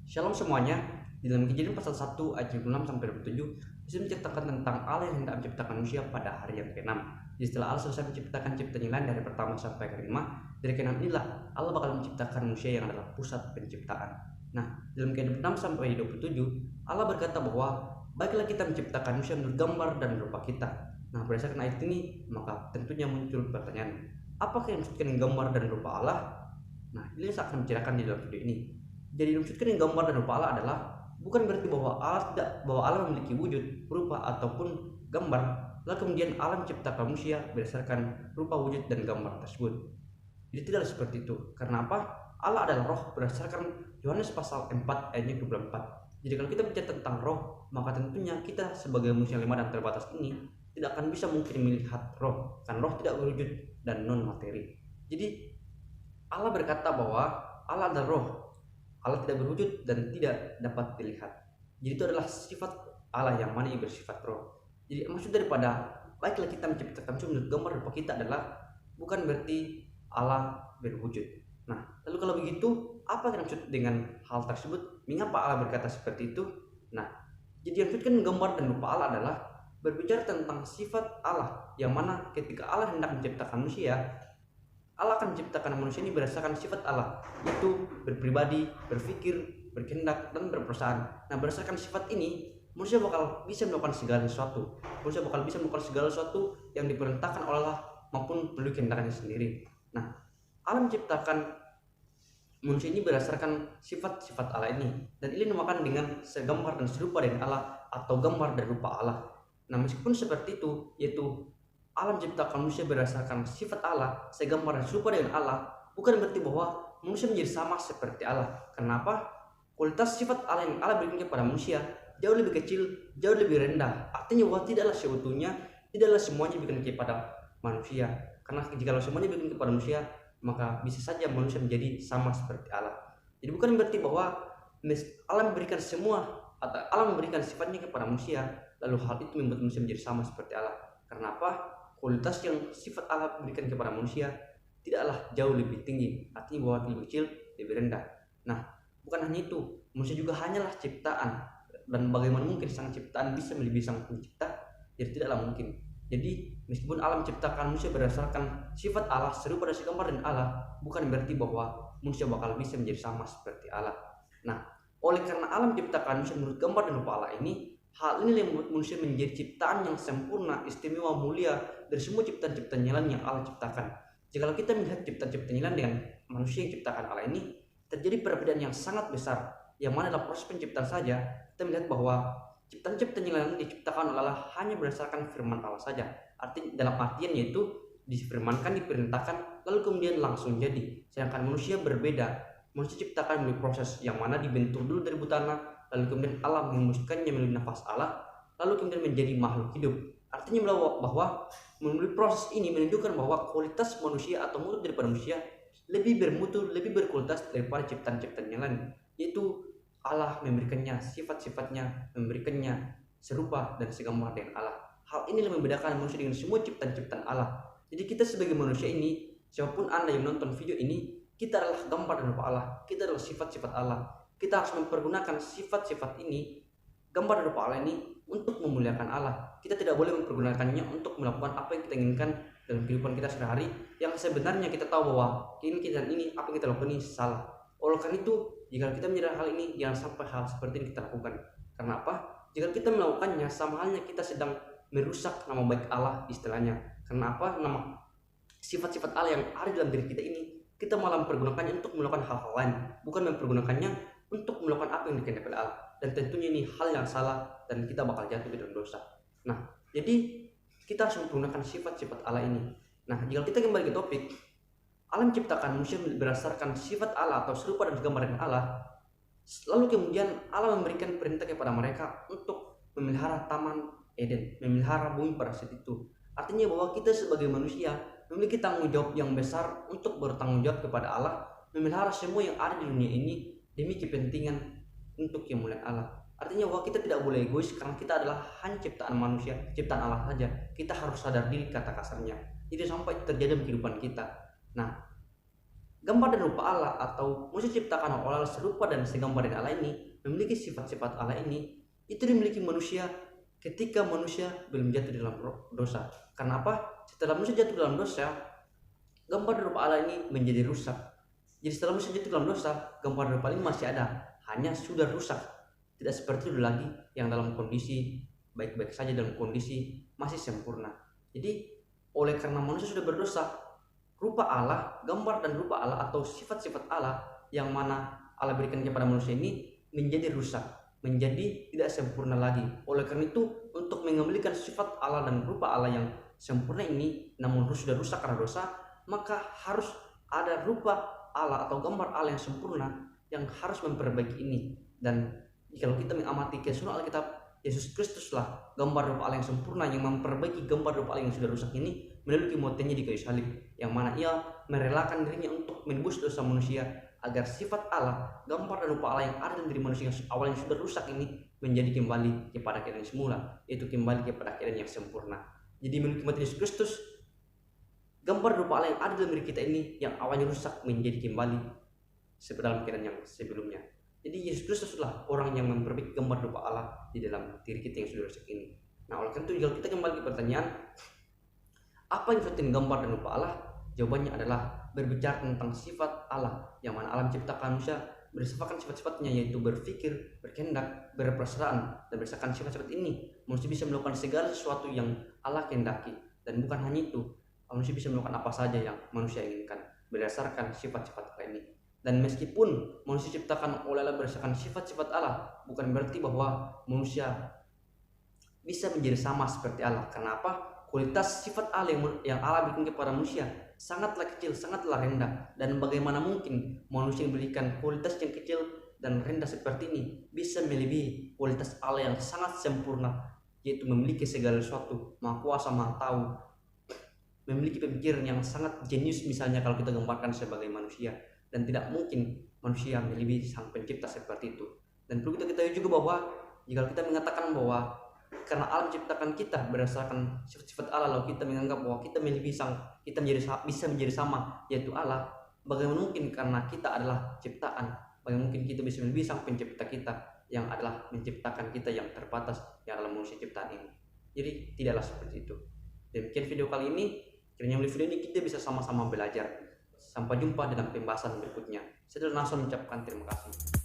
Shalom semuanya. Di dalam Kejadian pasal 1 ayat 26 sampai 27, Yesus menceritakan tentang Allah yang hendak menciptakan manusia pada hari yang ke-6. Jadi setelah Allah selesai menciptakan ciptaan yang lain dari pertama sampai ke-5, dari ke-6 inilah Allah bakal menciptakan manusia yang adalah pusat penciptaan. Nah, dalam Kejadian 6 sampai 27, Allah berkata bahwa baiklah kita menciptakan manusia menurut gambar dan rupa kita. Nah, berdasarkan ayat ini, maka tentunya muncul pertanyaan, apakah yang maksudkan gambar dan rupa Allah? Nah, ini saya akan menceritakan di dalam video ini. Jadi maksudkan yang gambar dan rupa Allah adalah bukan berarti bahwa Allah memiliki wujud, rupa ataupun gambar, lalu kemudian Allah menciptakan manusia berdasarkan rupa, wujud dan gambar tersebut. Jadi tidak seperti itu. Karena apa? Allah adalah roh berdasarkan Yohanes pasal 4 ayatnya 24. Jadi kalau kita bicara tentang roh, maka tentunya kita sebagai manusia lemah dan terbatas ini tidak akan bisa mungkin melihat roh, karena roh tidak berwujud dan non materi. Jadi Allah berkata bahwa Allah adalah roh. Allah tidak berwujud dan tidak dapat dilihat. Jadi itu adalah sifat Allah yang mana yang bersifat roh. Jadi maksud daripada baiklah kita menciptakan menurut gambar rupa kita adalah bukan berarti Allah berwujud. Nah, lalu kalau begitu apa yang maksud dengan hal tersebut? Mengapa Allah berkata seperti itu? Nah, jadi yang maksudkan gambar dan rupa Allah adalah berbicara tentang sifat Allah, yang mana ketika Allah hendak menciptakan manusia, Allah akan menciptakan manusia ini berdasarkan sifat Allah, yaitu berpribadi, berpikir, berkehendak, dan berperasaan. Nah, berdasarkan sifat ini, manusia bakal bisa melakukan segala sesuatu. Manusia bakal bisa melakukan segala sesuatu yang diperintahkan oleh Allah maupun melalui kehendaknya sendiri. Nah, Allah menciptakan manusia ini berdasarkan sifat-sifat Allah ini, dan ini dinamakan dengan segambar dan serupa dengan Allah atau gambar dan rupa Allah. Nah, meskipun seperti itu, yaitu Allah menciptakan manusia berdasarkan sifat Allah, segambar dan serupa dengan Allah, bukan berarti bahwa manusia menjadi sama seperti Allah. Kenapa? Kualitas sifat Allah yang Allah berikan kepada manusia jauh lebih kecil, jauh lebih rendah. Artinya bahwa tidaklah seutuhnya, tidaklah semuanya diberikan kepada manusia. Karena jika semuanya diberikan kepada manusia, maka bisa saja manusia menjadi sama seperti Allah. Jadi bukan berarti bahwa Allah memberikan semua atau Allah memberikan sifatnya kepada manusia, lalu hal itu membuat manusia menjadi sama seperti Allah. Karena apa? Kualitas yang sifat Allah berikan kepada manusia tidaklah jauh lebih tinggi, artinya bahwa lebih kecil, lebih rendah. Nah, bukan hanya itu, manusia juga hanyalah ciptaan, dan bagaimana mungkin sang ciptaan bisa melebihi sang pencipta? Jadi tidaklah mungkin. Jadi meskipun Allah menciptakan manusia berdasarkan sifat Allah, serupa dan segambar dengan Allah, bukan berarti bahwa manusia bakal bisa menjadi sama seperti Allah. Nah, oleh karena Allah menciptakan manusia menurut gambar dan rupa Allah ini, hal ini yang membuat manusia menjadi ciptaan yang sempurna, istimewa, mulia dari semua ciptaan-ciptaan yang lain yang Allah ciptakan. Jika kita melihat ciptaan-ciptaan yang lain dengan manusia yang ciptakan Allah ini, terjadi perbedaan yang sangat besar. Yang mana dalam proses penciptaan saja, kita melihat bahwa ciptaan-ciptaan yang lain diciptakan oleh Allah hanya berdasarkan firman Allah saja. Artinya dalam artian yaitu difirmankan, diperintahkan, lalu kemudian langsung jadi. Sedangkan manusia berbeda. Manusia ciptakan melalui proses yang mana dibentuk dulu dari tanah, lalu kemudian Allah menghembuskannya melalui nafas Allah, lalu kemudian menjadi makhluk hidup. Artinya bahwa melalui proses ini menunjukkan bahwa kualitas manusia atau mutu daripada manusia lebih bermutu, lebih berkualitas daripada ciptaan-ciptaan yang lain, yaitu Allah memberikannya sifat-sifatnya, memberikannya serupa dan segambar dengan Allah. Hal ini yang membedakan manusia dengan semua ciptaan-ciptaan Allah. Jadi kita sebagai manusia ini, siapapun Anda yang menonton video ini, kita adalah gambar dan rupa Allah, kita adalah sifat-sifat Allah. Kita harus mempergunakan sifat-sifat ini, gambar dan rupa Allah ini, untuk memuliakan Allah. Kita tidak boleh mempergunakannya untuk melakukan apa yang kita inginkan dalam kehidupan kita sehari-hari, yang sebenarnya kita tahu bahwa ini kita ini apa yang kita lakukan ini salah. Oleh karena itu, jika kita menyadari hal ini, jangan sampai hal seperti ini kita lakukan. Karena apa? Jika kita melakukannya, sama halnya kita sedang merusak nama baik Allah istilahnya. Karena apa? Nama sifat-sifat Allah yang ada dalam diri kita ini, kita malah mempergunakannya untuk melakukan hal-hal lain, bukan mempergunakannya untuk melakukan apa yang dikehendaki oleh Allah. Dan tentunya ini hal yang salah dan kita bakal jatuh ke dalam dosa. Nah, jadi kita harus menggunakan sifat-sifat Allah ini. Nah, jika kita kembali ke topik, Allah menciptakan manusia berdasarkan sifat Allah atau serupa dan segambar dengan Allah. Lalu kemudian Allah memberikan perintah kepada mereka untuk memelihara taman Eden, memelihara bumi pada saat itu. Artinya bahwa kita sebagai manusia memiliki tanggung jawab yang besar untuk bertanggung jawab kepada Allah, memelihara semua yang ada di dunia ini demi kepentingan untuk kemuliaan Allah. Artinya bahwa kita tidak boleh egois karena kita adalah hanya ciptaan manusia, ciptaan Allah saja. Kita harus sadar diri kata kasarnya. Jadi sampai terjadi dalam kehidupan kita. Nah, gambar dan rupa Allah atau manusia ciptakan oleh Allah serupa dan segambar dengan Allah ini memiliki sifat-sifat Allah ini, itu dimiliki manusia ketika manusia belum jatuh dalam dosa. Karena apa? Setelah manusia jatuh dalam dosa, gambar dan rupa Allah ini menjadi rusak. Jadi setelah manusia jatuh dalam dosa, gambar dan rupa ini masih ada, hanya sudah rusak. Tidak seperti dulu lagi yang dalam kondisi baik-baik saja, dalam kondisi masih sempurna. Jadi oleh karena manusia sudah berdosa, rupa Allah, gambar dan rupa Allah atau sifat-sifat Allah yang mana Allah berikan kepada manusia ini menjadi rusak, menjadi tidak sempurna lagi. Oleh karena itu, untuk mengembalikan sifat Allah dan rupa Allah yang sempurna ini namun sudah rusak karena dosa, maka harus ada rupa Allah atau gambar Allah yang sempurna yang harus memperbaiki ini. Dan kalau kita mengamati keseluruhan Alkitab, Yesus Kristuslah gambar rupa Allah yang sempurna yang memperbaiki gambar rupa Allah yang sudah rusak ini melalui kematiannya di kayu salib, yang mana ia merelakan dirinya untuk menebus dosa manusia agar sifat Allah, gambar dan rupa Allah yang ada dalam diri manusia yang awalnya sudah rusak ini menjadi kembali kepada keadaan semula, yaitu kembali kepada keadaan yang sempurna. Jadi melalui kematian Yesus Kristus, gambar rupa Allah yang ada dalam diri kita ini yang awalnya rusak menjadi kembali dalam keadaan yang sebelumnya. Jadi Yesus Kristuslah orang yang memperbaiki gambar rupa Allah di dalam diri kita yang sudah rusak ini. Nah, oleh karena itu kalau kita kembali ke pertanyaan, apa yang disebut gambar dan rupa Allah? Jawabannya adalah berbicara tentang sifat Allah, yang mana Allah menciptakan manusia berdasarkan sifat-sifatnya, yaitu berpikir, berkehendak, berperasaan, dan berdasarkan sifat-sifat ini manusia bisa melakukan segala sesuatu yang Allah kehendaki. Dan bukan hanya itu, manusia bisa melakukan apa saja yang manusia inginkan berdasarkan sifat-sifat Allah ini. Dan meskipun manusia diciptakan oleh Allah berdasarkan sifat-sifat Allah, bukan berarti bahwa manusia bisa menjadi sama seperti Allah. Karena apa? Kualitas sifat Allah yang Allah berikan kepada manusia sangatlah kecil, sangatlah rendah. Dan bagaimana mungkin manusia yang berikan kualitas yang kecil dan rendah seperti ini bisa melebihi kualitas Allah yang sangat sempurna, yaitu memiliki segala sesuatu, maha kuasa, maha tahu, memiliki pemikiran yang sangat jenius misalnya kalau kita gambarkan sebagai manusia. Dan tidak mungkin manusia melebihi sang pencipta seperti itu. Dan perlu kita ketahui juga bahwa jika kita mengatakan bahwa karena Allah menciptakan kita berdasarkan sifat-sifat Allah, lalu kita menganggap bahwa kita melebihi kita bisa menjadi sama yaitu Allah, bagaimana mungkin? Karena kita adalah ciptaan, bagaimana mungkin kita bisa melebihi sang pencipta kita yang adalah menciptakan kita yang terbatas, yang adalah manusia ciptaan ini. Jadi tidaklah seperti itu. Demikian video kali ini. Kiranya melalui video ini kita bisa sama-sama belajar. Sampai jumpa dalam pembahasan berikutnya. Saya Nason mengucapkan terima kasih.